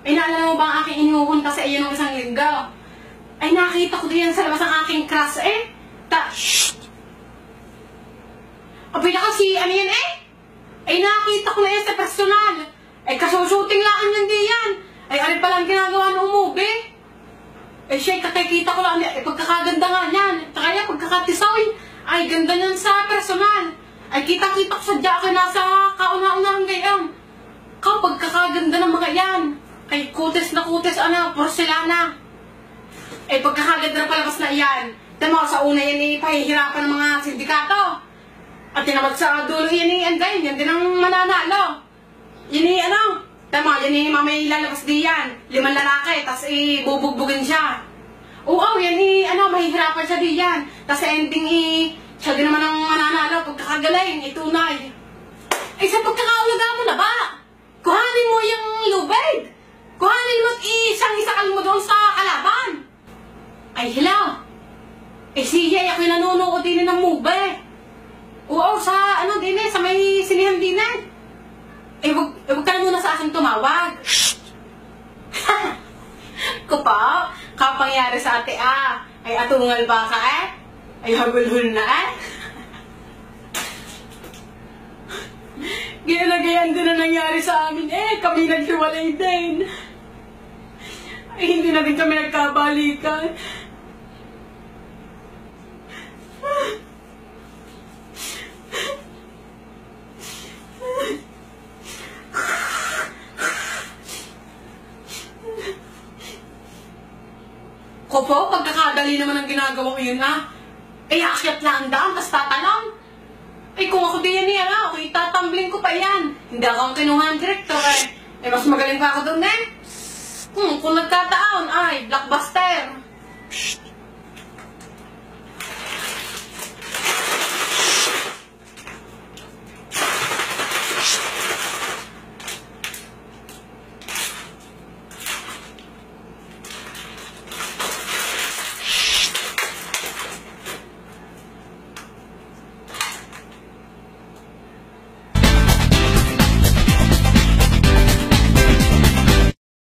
Ay, naalala mo ba ang aking inuhunta sa iyo ng isang linggo? Ay, nakita ko diyan sa labas ang aking crush eh. Shhh! Abay na kasi, ano yan eh? Ay, nakita ko na yan sa personal. Ay, kasusuting lang yan diyan. Ay, ano palang ginagawa ng umubi? Ay, siya, kakikita ko lang. Ay, pagkakaganda nga yan. Kaya, pagkakatisaw, ay, ganda niyan sa personal. Ay, kita-kita ko sadya ako nasa kauna-unahang gayam. Pagkakaganda ng mga yan. Ay, kutis na kutis, porcelana. Ay, pagkakaganda na palabas na yan. Tama, sa una yan pahihirapan ng mga sindikato. At tinamag sa dulo yan anday, yan din ang mananalo. Yan tama, yan mamay lalabas diyan. 5 lalaki, tas bubugbugin siya. Oo, yan mahihirapan siya diyan. Tas ending siya din naman ang mananalo, pagkakagaling, tunay. Ay, sa pagkakaulaga mo na ba? Kuhanin mo yung lubid. Kuhanin mo isang-isakal mo doon sa kalaban. Ay, hello. Eh, siya, ako'y nanonood din ng movie. Oo, sa sa may sinihan din eh. Wag ka na muna sa aking tumawag. Kupa, kapangyari sa ate ay atungal ba ka eh? Ay hagulhul na eh. Ganyan din na nangyari sa amin eh. Kami naghiwalay din. Ay hindi na rin kami nagkabalikan. Kopo, pagkakadali naman ang ginagawa ko yun Ay, akyat lang ang daan, tas tatanong. Ay, kung ako din yan ako itatambling ko pa yan. Hindi ako ang kinuha ng director eh. Ay, mas magaling pa ako doon eh. Kung nagkataon, ay, blockbuster.